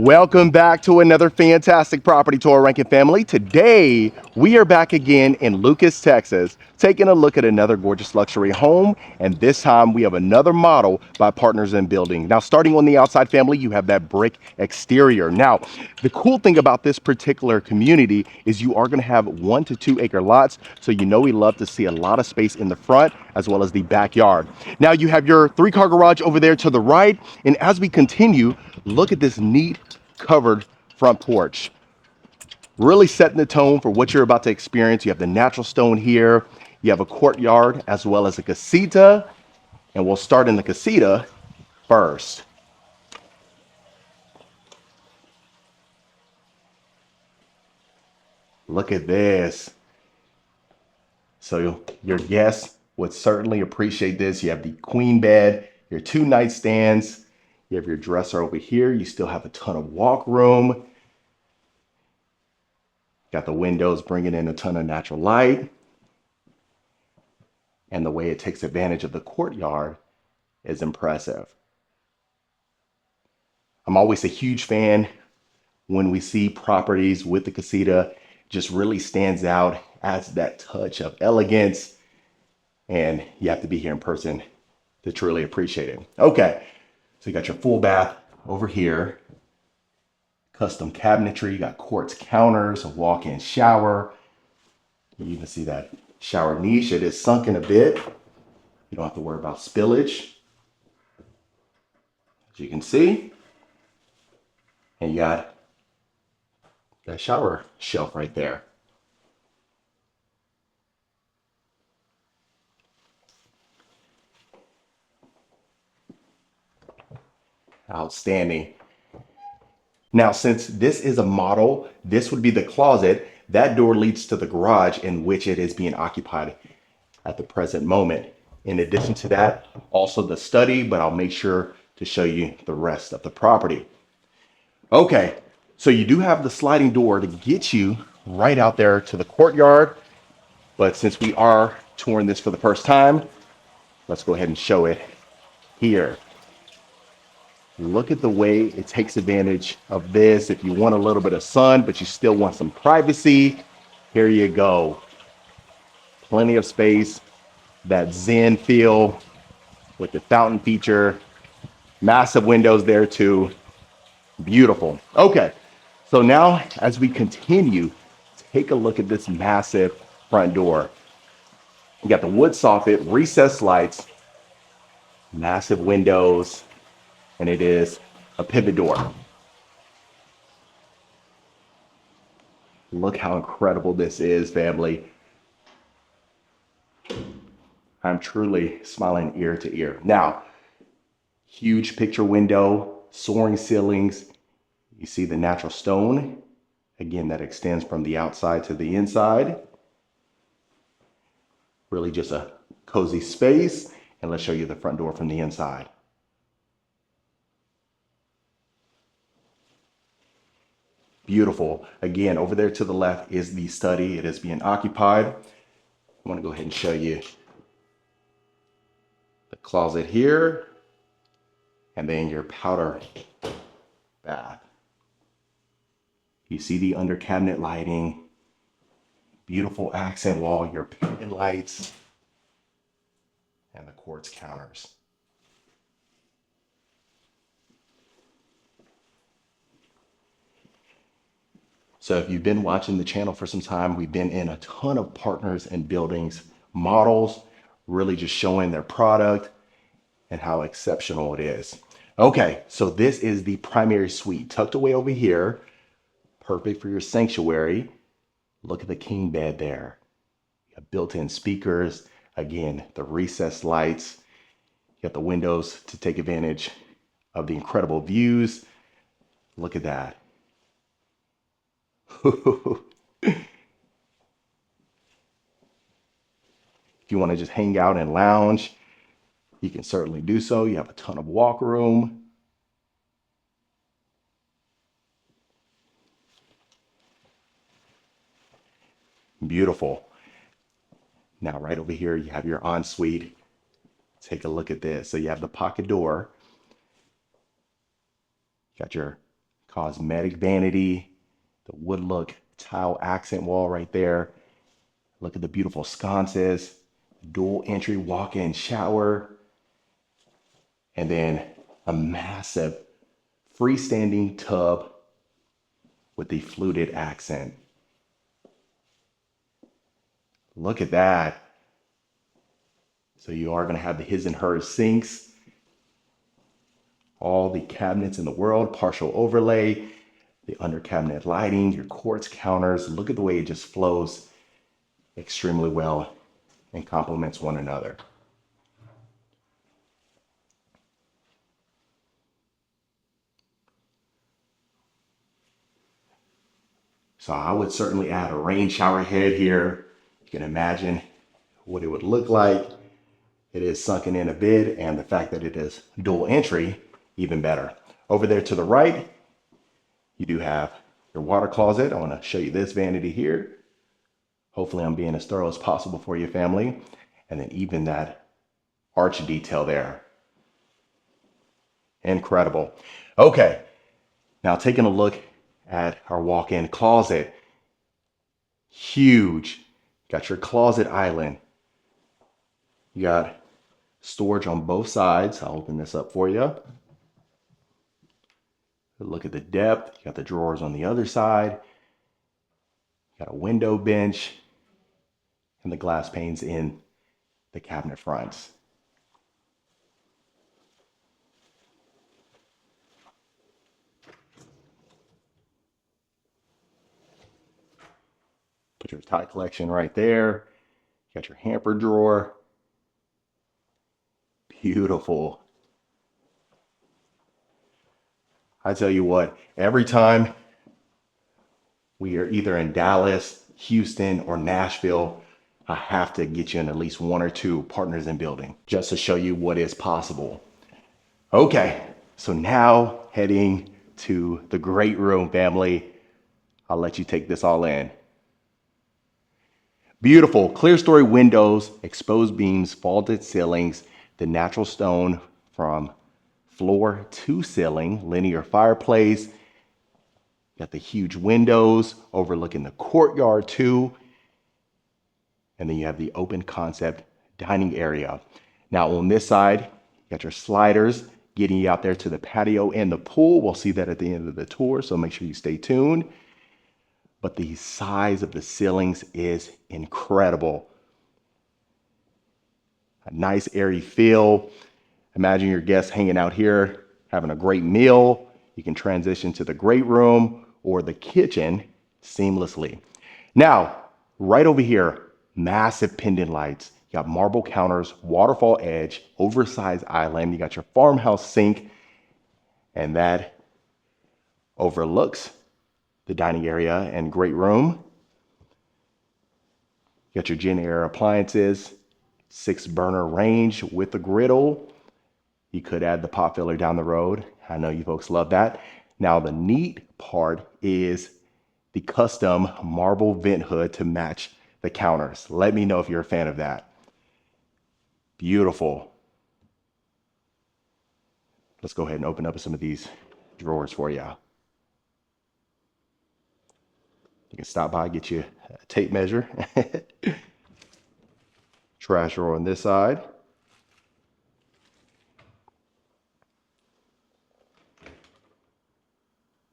Welcome back to another fantastic property tour, Rankin family. Today, we are back again in Lucas, Texas, taking a look at another gorgeous luxury home. And this time, we have another model by Partners in Building. Now, starting on the outside, family, you have that brick exterior. Now, the cool thing about this particular community is you are going to have 1 to 2 acre lots. So you know we love to see a lot of space in the front as well as the backyard. Now, you have your 3-car garage over there to the right. And as we continue, look at this neat covered front porch, really setting the tone for what you're about to experience. You have the natural stone here, you have a courtyard as well as a casita, and we'll start in the casita first. Look at this. So your guests would certainly appreciate this. You have the queen bed, your 2 nightstands, you have your dresser over here, you still have a ton of walk room. Got the windows bringing in a ton of natural light. And the way it takes advantage of the courtyard is impressive. I'm always a huge fan when we see properties with the casita, just really stands out, adds that touch of elegance, and you have to be here in person to truly appreciate it. Okay, so you got your full bath over here, custom cabinetry, you got quartz counters, a walk-in shower. You even see that shower niche. It is sunken a bit. You don't have to worry about spillage, as you can see. And you got that shower shelf right there. Outstanding. Now, since this is a model, this would be the closet. That door leads to the garage in which it is being occupied at the present moment. In addition to that, also the study, but I'll make sure to show you the rest of the property. Okay, so you do have the sliding door to get you right out there to the courtyard. But since we are touring this for the first time, let's go ahead and show it here. Look at the way it takes advantage of this. If you want a little bit of sun, but you still want some privacy, here you go. Plenty of space, that zen feel with the fountain feature, massive windows there too. Beautiful. Okay, so now as we continue, take a look at this massive front door. You got the wood soffit, recessed lights, massive windows, and it is a pivot door. Look how incredible this is, family. I'm truly smiling ear to ear. Now, huge picture window, soaring ceilings. You see the natural stone, again, that extends from the outside to the inside. Really just a cozy space. And let's show you the front door from the inside. Beautiful. Again, over there to the left is the study. It is being occupied. I want to go ahead and show you the closet here, and then your powder bath. You see the under cabinet lighting, beautiful accent wall, your pendant lights, and the quartz counters. So if you've been watching the channel for some time, we've been in a ton of Partners in Buildings models, really just showing their product and how exceptional it is. Okay, so this is the primary suite tucked away over here, perfect for your sanctuary. Look at the king bed there. You have built-in speakers, again, the recessed lights. You got the windows to take advantage of the incredible views. Look at that. If you want to just hang out and lounge, you can certainly do so. You have a ton of walk room. Beautiful. Now, right over here, you have your ensuite. Take a look at this. So you have the pocket door. Got your cosmetic vanity, the wood look tile accent wall right there. Look at the beautiful sconces, dual entry walk-in shower, and then a massive freestanding tub with the fluted accent. Look at that. So you are going to have the his and hers sinks, all the cabinets in the world, partial overlay, the under cabinet lighting, your quartz counters. Look at the way it just flows extremely well and complements one another. So I would certainly add a rain shower head here. You can imagine what it would look like. It is sunken in a bit, and the fact that it is dual entry, even better. Over there to the right, you do have your water closet. I want to show you this vanity here. Hopefully I'm being as thorough as possible for your family. And then even that arch detail there. Incredible. Okay, now taking a look at our walk-in closet. Huge. Got your closet island. You got storage on both sides. I'll open this up for you. Look at the depth. You got the drawers on the other side. You got a window bench and the glass panes in the cabinet fronts. Put your tie collection right there. You got your hamper drawer. Beautiful. I tell you what, every time we are either in Dallas, Houston, or Nashville, I have to get you in at least one or two partners in building just to show you what is possible. Okay, so now heading to the great room, family. I'll let you take this all in. Beautiful clear story windows, exposed beams, vaulted ceilings, the natural stone from floor to ceiling, linear fireplace. Got the huge windows overlooking the courtyard too. And then you have the open concept dining area. Now on this side, you got your sliders getting you out there to the patio and the pool. We'll see that at the end of the tour, so make sure you stay tuned. But the size of the ceilings is incredible. A nice airy feel. Imagine your guests hanging out here, having a great meal. You can transition to the great room or the kitchen seamlessly. Now, right over here, massive pendant lights. You got marble counters, waterfall edge, oversized island. You got your farmhouse sink, and that overlooks the dining area and great room. You got your Jenn-Air appliances, 6-burner range with the griddle. You could add the pot filler down the road. I know you folks love that. Now the neat part is the custom marble vent hood to match the counters. Let me know if you're a fan of that. Beautiful. Let's go ahead and open up some of these drawers for you. You can stop by, get you a tape measure. Trash drawer on this side.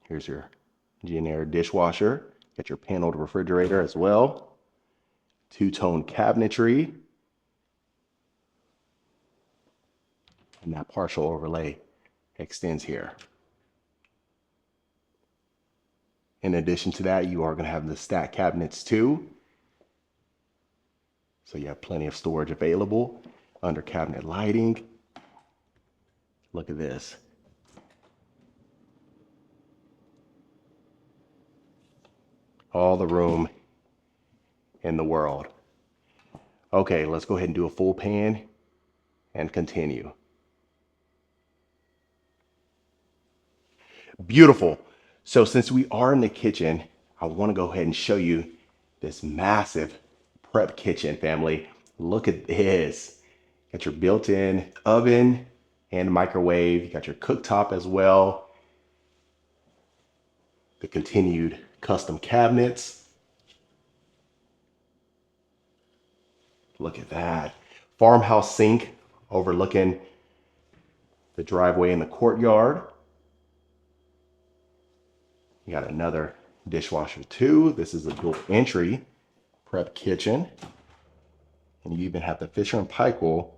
Here's your Jenn-Air dishwasher. Got your paneled refrigerator as well. Two-tone cabinetry. And that partial overlay extends here. In addition to that, you are going to have the stack cabinets too. So you have plenty of storage available. Under cabinet lighting. Look at this. All the room in the world. Okay, let's go ahead and do a full pan and continue. Beautiful. So since we are in the kitchen, I want to go ahead and show you this massive prep kitchen, family. Look at this. Got your built-in oven and microwave. You got your cooktop as well. the continued custom cabinets. Look at that. Farmhouse sink overlooking the driveway and the courtyard. You got another dishwasher too. This is a dual entry prep kitchen. And you even have the Fisher and Paykel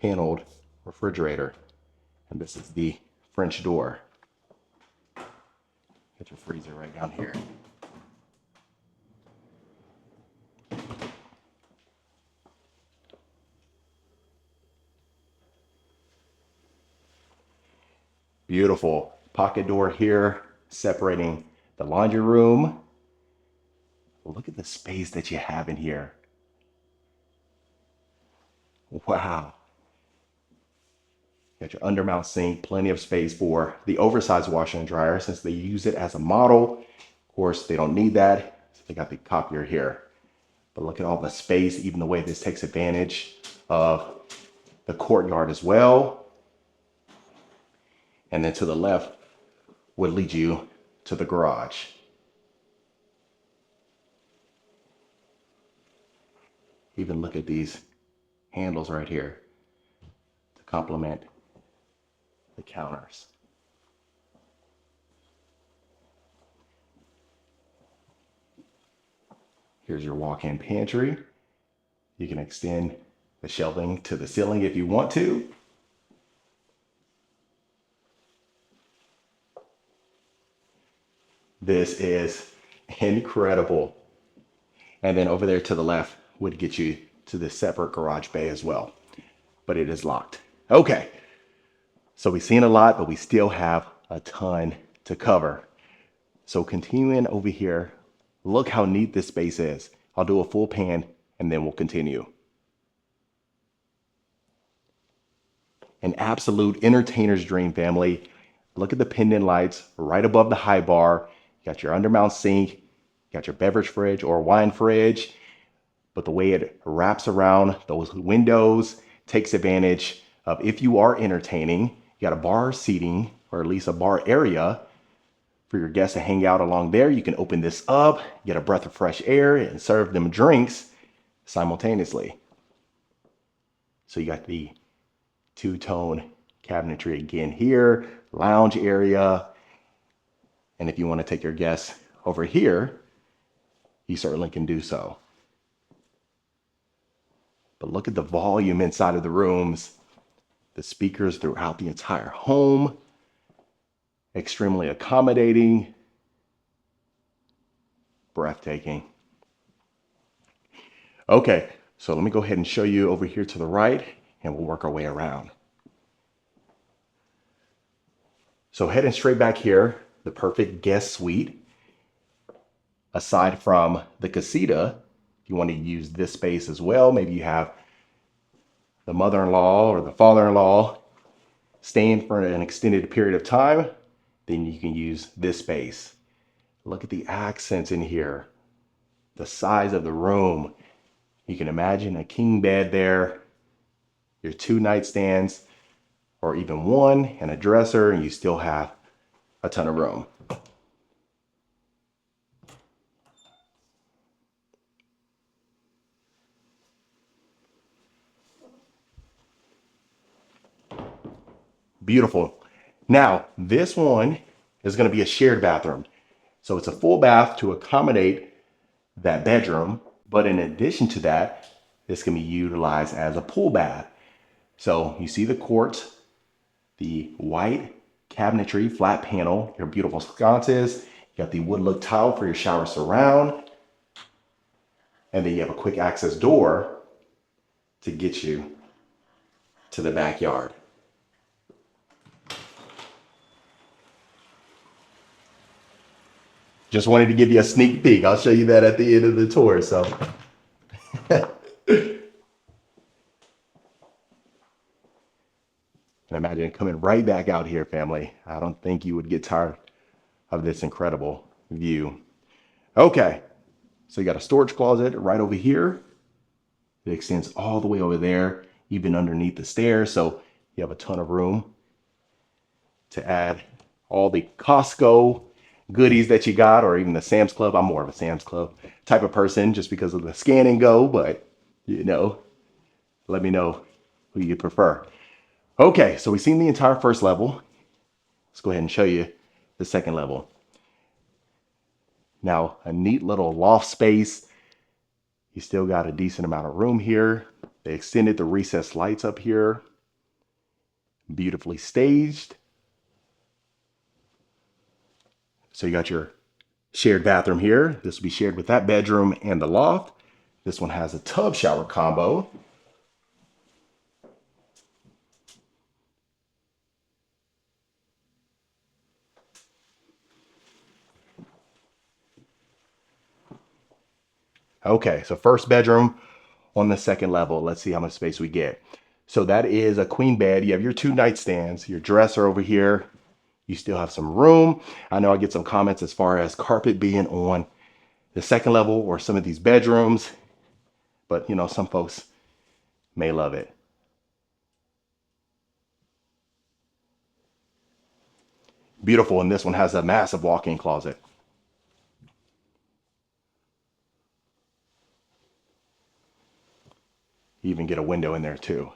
paneled refrigerator. And this is the French door. Get your freezer right down here. Beautiful pocket door here, separating the laundry room. Look at the space that you have in here. Wow. Got your undermount sink, plenty of space for the oversized washer and dryer since they use it as a model. Of course, they don't need that, so they got the copier here. But look at all the space, even the way this takes advantage of the courtyard as well. And then to the left would lead you to the garage. Even look at these handles right here to complement the counters. Here's your walk-in pantry. You can extend the shelving to the ceiling if you want to. This is incredible. And then over there to the left would get you to the separate garage bay as well, but it is locked. Okay, so we've seen a lot, but we still have a ton to cover. So continuing over here, look how neat this space is. I'll do a full pan and then we'll continue. An absolute entertainer's dream, family. Look at the pendant lights right above the high bar. You got your undermount sink, you got your beverage fridge or wine fridge, but the way it wraps around those windows takes advantage of if you are entertaining, you got a bar seating or at least a bar area for your guests to hang out along there. You can open this up, get a breath of fresh air and serve them drinks simultaneously. So you got the two-tone cabinetry again here, lounge area. And if you want to take your guests over here, you certainly can do so. But look at the volume inside of the rooms, the speakers throughout the entire home, extremely accommodating, breathtaking. Okay, so let me go ahead and show you over here to the right and we'll work our way around. So heading straight back here, the perfect guest suite. Aside from the casita, if you want to use this space as well, maybe you have the mother-in-law or the father-in-law staying for an extended period of time, then you can use this space. Look at the accents in here, the size of the room. You can imagine a king bed there, your two nightstands, or even one and a dresser, and you still have a ton of room. Beautiful. Now, this one is going to be a shared bathroom. So it's a full bath to accommodate that bedroom. But in addition to that, this can be utilized as a pool bath. So you see the quartz, the white cabinetry, flat panel, your beautiful sconces. You got the wood look tile for your shower surround. And then you have a quick access door to get you to the backyard. Just wanted to give you a sneak peek. I'll show you that at the end of the tour. So, and imagine coming right back out here, family. I don't think you would get tired of this incredible view. Okay, so you got a storage closet right over here. It extends all the way over there, even underneath the stairs. So you have a ton of room to add all the Costco goodies that you got, or even the Sam's Club. I'm more of a Sam's Club type of person just because of the scan and go, but you know, let me know who you prefer. Okay, so we've seen the entire first level. Let's go ahead and show you the second level. Now, a neat little loft space. You still got a decent amount of room here. They extended the recessed lights up here. Beautifully staged. So you got your shared bathroom here. This will be shared with that bedroom and the loft. This one has a tub shower combo. Okay, so first bedroom on the second level. Let's see how much space we get. So that is a queen bed. You have your 2 nightstands, your dresser over here. You still have some room. I know I get some comments as far as carpet being on the second level or some of these bedrooms, but you know, some folks may love it. Beautiful, and this one has a massive walk-in closet. You even get a window in there too.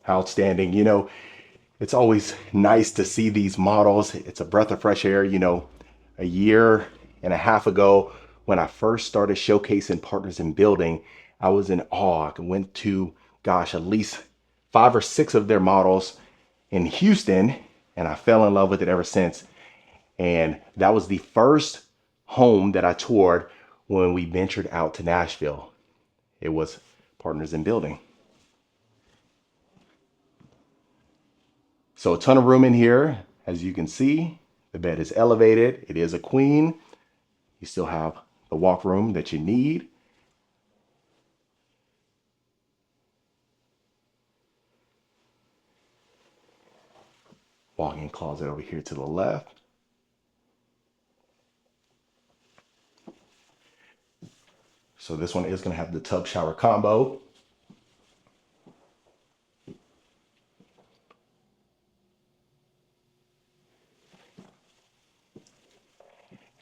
Outstanding. You know, it's always nice to see these models. It's a breath of fresh air. You know, a year and a half ago, when I first started showcasing Partners in Building, I was in awe. I went to, gosh, at least 5 or 6 of their models in Houston, and I fell in love with it ever since. And that was the first home that I toured when we ventured out to Nashville. It was Partners in Building. So a ton of room in here. As you can see, the bed is elevated. It is a queen. You still have the walk room that you need. Walk-in closet over here to the left. So this one is going to have the tub shower combo.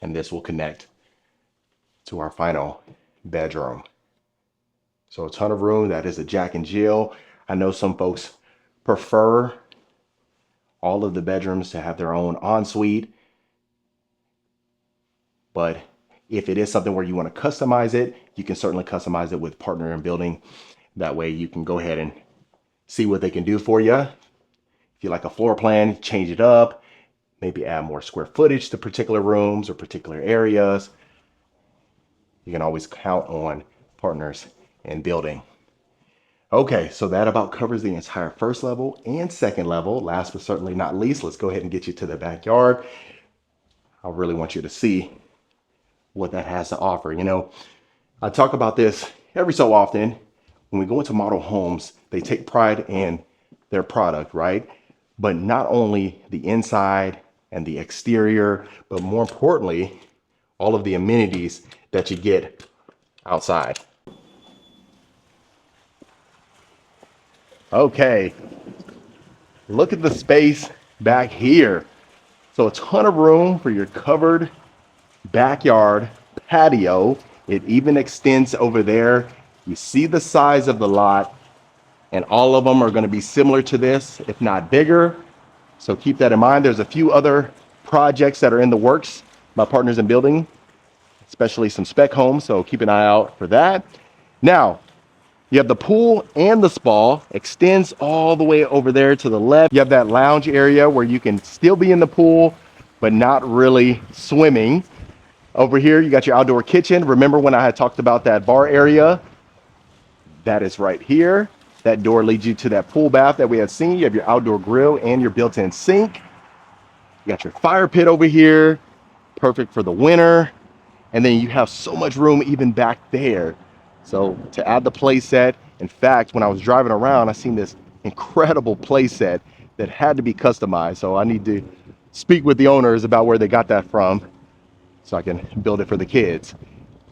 And this will connect to our final bedroom. So a ton of room. That is a Jack and Jill. I know some folks prefer all of the bedrooms to have their own ensuite, but if it is something where you want to customize it, you can certainly customize it with Partner in Building. That way you can go ahead and see what they can do for you. If you like a floor plan, change it up, maybe add more square footage to particular rooms or particular areas. You can always count on Partners in Building. Okay, so that about covers the entire first level and second level. Last but certainly not least, let's go ahead and get you to the backyard. I really want you to see what that has to offer. You know, I talk about this every so often. When we go into model homes, they take pride in their product, right? But not only the inside and the exterior, but more importantly, all of the amenities that you get outside. Okay, look at the space back here. So a ton of room for your covered backyard patio. It even extends over there. You see the size of the lot, and all of them are going to be similar to this, if not bigger. So keep that in mind. There's a few other projects that are in the works by Partners in Building, especially some spec homes. So keep an eye out for that. Now, you have the pool and the spa extends all the way over there to the left. You have that lounge area where you can still be in the pool, but not really swimming. Over here, you got your outdoor kitchen. Remember when I had talked about that bar area? That is right here. That door leads you to that pool bath that we had seen. You have your outdoor grill and your built-in sink. You got your fire pit over here, perfect for the winter. And then you have so much room even back there. So to add the play set, in fact, when I was driving around, I seen this incredible play set that had to be customized. So I need to speak with the owners about where they got that from so I can build it for the kids.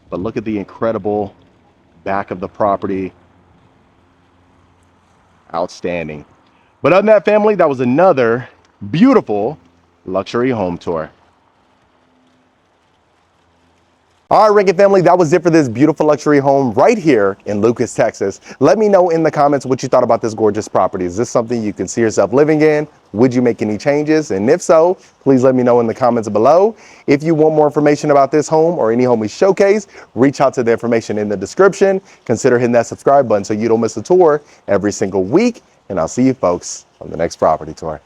But look at the incredible back of the property. outstanding. But other than that, family, that was another beautiful luxury home tour. All right, Rankin family, that was it for this beautiful luxury home right here in Lucas, Texas. Let me know in the comments what you thought about this gorgeous property. Is this something you can see yourself living in? Would you make any changes? And if so, please let me know in the comments below. If you want more information about this home or any home we showcase, reach out to the information in the description. Consider hitting that subscribe button so you don't miss a tour every single week. And I'll see you folks on the next property tour.